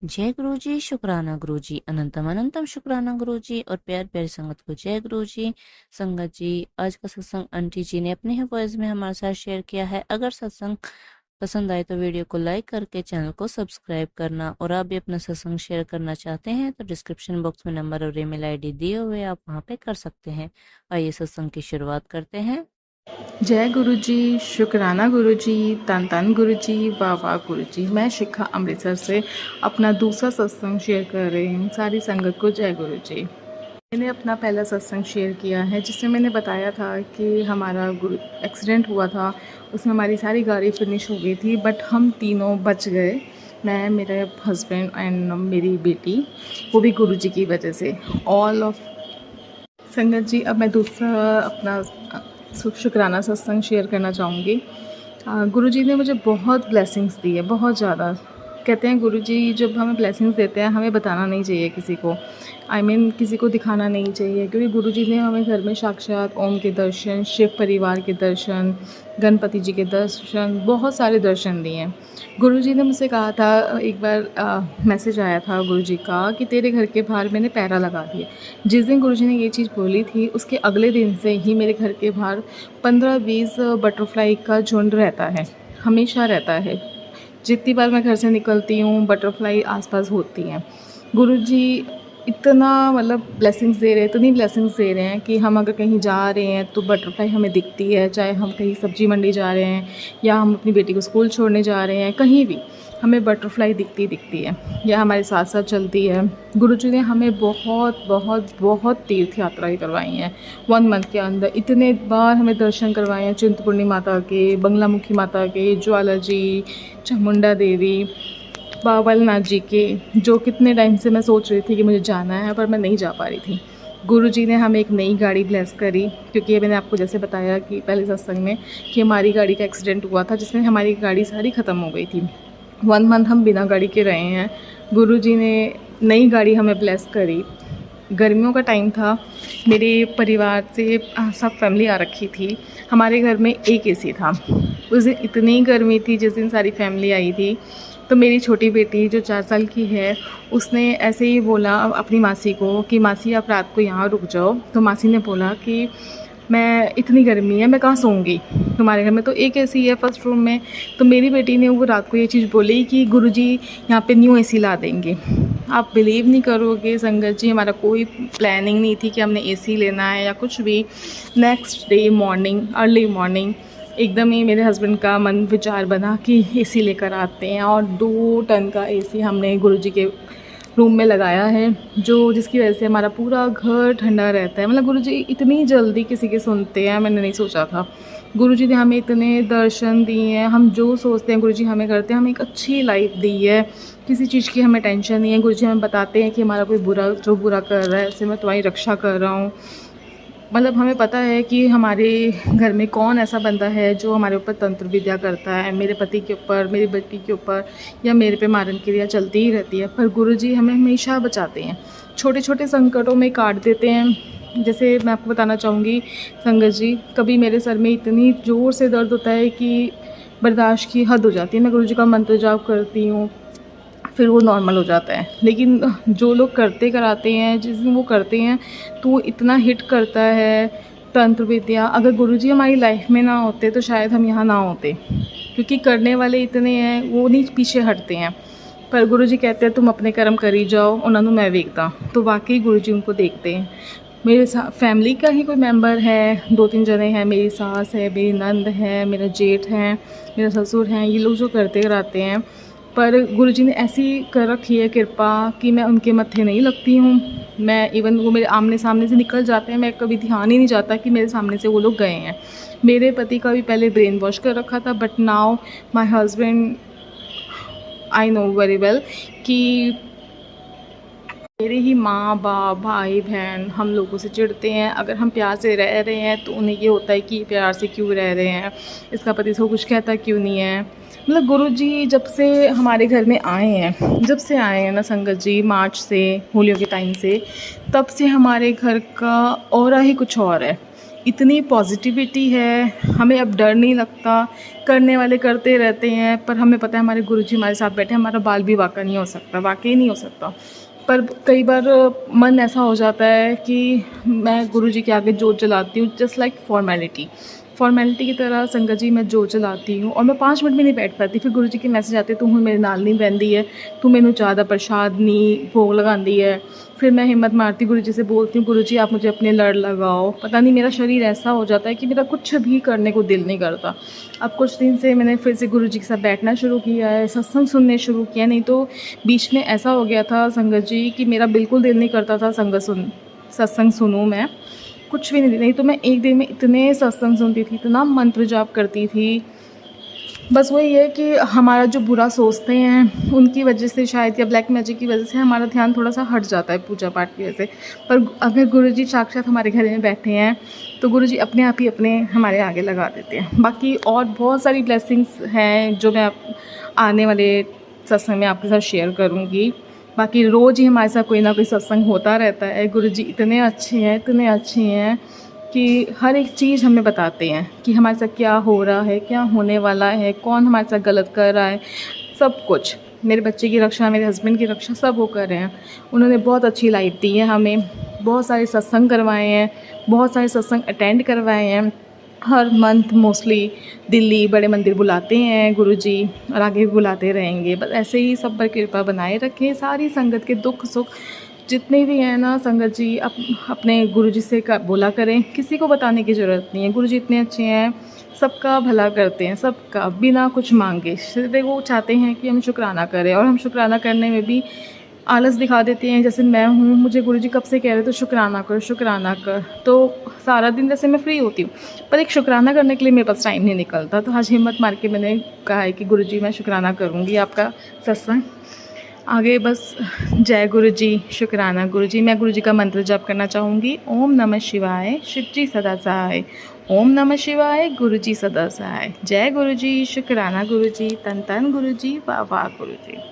जय गुरु जी, शुक्राना गुरु जी, अनंतम अनंतम शुक्राना गुरु जी और प्यार प्यारी संगत को जय गुरु जी। संगत जी, आज का सत्संग आंटी जी ने अपने ही वॉइस में हमारे साथ शेयर किया है। अगर सत्संग पसंद आए तो वीडियो को लाइक करके चैनल को सब्सक्राइब करना, और आप भी अपना सत्संग शेयर करना चाहते हैं तो डिस्क्रिप्शन बॉक्स में नंबर और ईमेल आईडी दिए हुए आप वहां पे कर सकते हैं। आइए सत्संग की शुरुआत करते हैं। जय गुरु जी, शुक्राना गुरु जी, तन तन गुरु जी, वाह वाह गुरु जी। मैं शिखा अमृतसर से अपना दूसरा सत्संग शेयर कर रही हूँ। सारी संगत को जय गुरु जी। मैंने अपना पहला सत्संग शेयर किया है जिसमें मैंने बताया था कि हमारा गुरु एक्सीडेंट हुआ था। उसमें हमारी सारी गाड़ी फिनिश हो गई थी, बट हम तीनों बच गए। मैं, मेरे हस्बैंड एंड मेरी बेटी, वो भी गुरु जी की वजह से। ऑल ऑफ संगत जी, अब मैं दूसरा अपना शुक्राना सत्संग शेयर करना चाहूँगी। गुरु जी ने मुझे बहुत ब्लेसिंग्स दी है, बहुत ज़्यादा। कहते हैं गुरु जी जब हमें ब्लेसिंग्स देते हैं हमें बताना नहीं चाहिए किसी को, किसी को दिखाना नहीं चाहिए, क्योंकि गुरु जी ने हमें घर में साक्षात ओम के दर्शन, शिव परिवार के दर्शन, गणपति जी के दर्शन, बहुत सारे दर्शन दिए हैं। गुरु जी ने मुझसे कहा था, एक बार मैसेज आया था गुरु जी का कि तेरे घर के बाहर मैंने पैरा लगा दिया। जिस दिन गुरु जी ने ये चीज़ बोली थी उसके अगले दिन से ही मेरे घर के बाहर 15-20 बटरफ्लाई का झुंड रहता है, हमेशा रहता है। जितनी बार मैं घर से निकलती हूँ बटरफ्लाई आसपास होती हैं। गुरुजी इतना मतलब ब्लेसिंग्स दे रहे हैं, इतनी ब्लेसिंग्स दे रहे हैं कि हम अगर कहीं जा रहे हैं तो बटरफ्लाई हमें दिखती है। चाहे हम कहीं सब्जी मंडी जा रहे हैं या हम अपनी बेटी को स्कूल छोड़ने जा रहे हैं, कहीं भी हमें बटरफ्लाई दिखती है या हमारे साथ साथ चलती है। गुरुजी ने हमें बहुत बहुत बहुत तीर्थ यात्राएँ करवाई हैं 1 मंथ के अंदर। इतने बार हमें दर्शन करवाए हैं, चिंतपूर्णी माता के, बंगलामुखी माता के, ज्वाला जी, चामुंडा देवी, बावलनाथ जी के, जो कितने टाइम से मैं सोच रही थी कि मुझे जाना है पर मैं नहीं जा पा रही थी। गुरुजी ने हमें एक नई गाड़ी ब्लेस करी, क्योंकि ये मैंने आपको जैसे बताया कि पहले सत्संग में कि हमारी गाड़ी का एक्सीडेंट हुआ था जिसमें हमारी गाड़ी सारी ख़त्म हो गई थी। 1 मंथ हम बिना गाड़ी के रहे हैं। गुरुजी ने नई गाड़ी हमें ब्लेस करी। गर्मियों का टाइम था, मेरे परिवार से सब फैमिली आ रखी थी। हमारे घर में एक एसी था। उस दिन इतनी गर्मी थी जिस दिन सारी फैमिली आई थी, तो मेरी छोटी बेटी जो 4 साल की है उसने ऐसे ही बोला अपनी मासी को कि मासी आप रात को यहाँ रुक जाओ। तो मासी ने बोला कि मैं, इतनी गर्मी है मैं कहाँ सोऊंगी, तुम्हारे घर में तो एक एसी है फर्स्ट रूम में। तो मेरी बेटी ने वो रात को ये चीज़ बोली कि गुरुजी यहाँ पे न्यू एसी ला देंगे। आप बिलीव नहीं करोगे संगत जी, हमारा कोई प्लानिंग नहीं थी कि हमने एसी लेना है या कुछ भी। Next day morning, early morning, एकदम ही मेरे हस्बैंड का मन विचार बना कि एसी लेकर आते हैं, और 2 टन का एसी हमने गुरुजी के रूम में लगाया है, जो जिसकी वजह से हमारा पूरा घर ठंडा रहता है। मतलब गुरुजी इतनी जल्दी किसी के सुनते हैं, मैंने नहीं सोचा था। गुरुजी ने हमें इतने दर्शन दिए हैं, हम जो सोचते हैं गुरुजी हमें करते हैं। हमें एक अच्छी लाइफ दी है, किसी चीज़ की हमें टेंशन नहीं है। गुरुजी हमें बताते हैं कि हमारा कोई बुरा कर रहा है उससे मैं तुम्हारी रक्षा कर रहा हूँ। मतलब हमें पता है कि हमारे घर में कौन ऐसा बंदा है जो हमारे ऊपर तंत्र विद्या करता है, मेरे पति के ऊपर, मेरी बेटी के ऊपर, या मेरे पे मारन क्रिया चलती ही रहती है। पर गुरुजी हमें हमेशा बचाते हैं, छोटे छोटे संकटों में काट देते हैं। जैसे मैं आपको बताना चाहूँगी संगत जी, कभी मेरे सर में इतनी ज़ोर से दर्द होता है कि बर्दाश्त की हद हो जाती है। मैं गुरुजी का मंत्र जाप करती हूँ, फिर वो नॉर्मल हो जाता है। लेकिन जो लोग करते कराते हैं, जिस दिन वो करते हैं तो वो इतना हिट करता है तंत्र विद्या। अगर गुरुजी हमारी लाइफ में ना होते तो शायद हम यहाँ ना होते, क्योंकि करने वाले इतने हैं, वो नहीं पीछे हटते हैं। पर गुरुजी कहते हैं तुम अपने कर्म करी जाओ, उन्होंने मैं देखता। तो वाकई गुरुजी उनको देखते हैं। मेरे साथ फैमिली का ही कोई मेंबर है, 2-3 जने हैं। मेरी सास है, मेरी नंद है, मेरा जेठ है, मेरा ससुर हैं। ये लोग जो करते कराते हैं, पर गुरुजी ने ऐसी कर रखी है कृपा कि मैं उनके मत्थे नहीं लगती हूँ। मैं इवन वो मेरे आमने सामने से निकल जाते हैं, मैं कभी ध्यान ही नहीं जाता कि मेरे सामने से वो लोग गए हैं। मेरे पति का भी पहले ब्रेन वॉश कर रखा था, but now my husband, I know very well कि मेरे ही माँ बाप भाई बहन हम लोगों से चिढ़ते हैं। अगर हम प्यार से रह रहे हैं तो उन्हें ये होता है कि प्यार से क्यों रह रहे हैं, इसका पति इसको कुछ कहता क्यों नहीं है। मतलब गुरुजी जब से हमारे घर में आए हैं, जब से आए हैं ना संगत जी, मार्च से, होलियों के टाइम से, तब से हमारे घर का ऑरा ही कुछ और है। इतनी पॉजिटिविटी है, हमें अब डर नहीं लगता। करने वाले करते रहते हैं, पर हमें पता है हमारे गुरुजी हमारे साथ बैठे, हमारा बाल भी वाका नहीं हो सकता, वाकई नहीं हो सकता। पर कई बार मन ऐसा हो जाता है कि मैं गुरुजी के आगे जोत जलाती हूँ, जस्ट लाइक फॉर्मेलिटी की तरह संगत जी मैं जोत जलाती हूँ और मैं 5 मिनट भी नहीं बैठ पाती। फिर गुरुजी के मैसेज आते, तू हुण मेरे नाल नहीं बहंदी है, तू मैनू चाह दा प्रसाद नहीं भोग लगांदी है। फिर मैं हिम्मत मारती गुरुजी से बोलती हूँ, गुरुजी आप मुझे अपने लड़ लगाओ। पता नहीं मेरा शरीर ऐसा हो जाता है कि मेरा कुछ भी करने को दिल नहीं करता। अब कुछ दिन से मैंने फिर से गुरुजी के साथ बैठना शुरू किया है, सत्संग सुनने शुरू किया। नहीं तो बीच में ऐसा हो गया था संगत जी कि मेरा बिल्कुल दिल नहीं करता था सत्संग सुनूँ मैं, कुछ भी नहीं तो मैं एक दिन में इतने सत्संग सुनती थी, इतना मंत्र जाप करती थी। बस वही है कि हमारा जो बुरा सोचते हैं उनकी वजह से शायद, या ब्लैक मैजिक की वजह से हमारा ध्यान थोड़ा सा हट जाता है पूजा पाठ की वजह से। पर अगर गुरुजी साक्षात हमारे घर में बैठे हैं तो गुरुजी अपने आप ही अपने हमारे आगे लगा देते हैं। बाकी और बहुत सारी ब्लेसिंग्स हैं जो मैं आने वाले सत्संग में आपके साथ शेयर करूँगी। बाकी रोज़ ही हमारे साथ कोई ना कोई सत्संग होता रहता है। गुरुजी इतने अच्छे हैं कि हर एक चीज़ हमें बताते हैं कि हमारे साथ क्या हो रहा है, क्या होने वाला है, कौन हमारे साथ गलत कर रहा है, सब कुछ। मेरे बच्चे की रक्षा, मेरे हस्बैंड की रक्षा सब वो कर रहे हैं। उन्होंने बहुत अच्छी लाइफ दी है हमें, बहुत सारे सत्संग करवाए हैं, बहुत सारे सत्संग अटेंड करवाए हैं। हर मंथ मोस्टली दिल्ली बड़े मंदिर बुलाते हैं गुरुजी और आगे भी बुलाते रहेंगे। बस ऐसे ही सब पर कृपा बनाए रखें। सारी संगत के दुख सुख जितने भी हैं ना संगत जी, अपने गुरुजी से बोला करें, किसी को बताने की ज़रूरत नहीं है। गुरुजी इतने अच्छे हैं, सबका भला करते हैं, सबका बिना कुछ मांगे। सिर्फ वो चाहते हैं कि हम शुक्राना करें, और हम शुक्राना करने में भी आलस दिखा देते हैं। जैसे मैं हूँ, मुझे गुरुजी कब से कह रहे तो शुक्राना कर, तो सारा दिन जैसे मैं फ्री होती हूँ पर एक शुक्राना करने के लिए मेरे पास टाइम नहीं निकलता। तो आज हिम्मत मार के मैंने कहा है कि गुरुजी मैं शुक्राना करूँगी आपका सत्संग आगे। बस जय गुरुजी, शुक्राना गुरुजी। मैं गुरुजी का मंत्र जाप करना चाहूँगी। ओम नमः शिवाय, शिव जी सदा सहाय। ओम नमः शिवाय, गुरुजी सदा सहाय। जय गुरुजी, शुक्राना गुरुजी, तन तन गुरुजी, वाह वाह गुरुजी।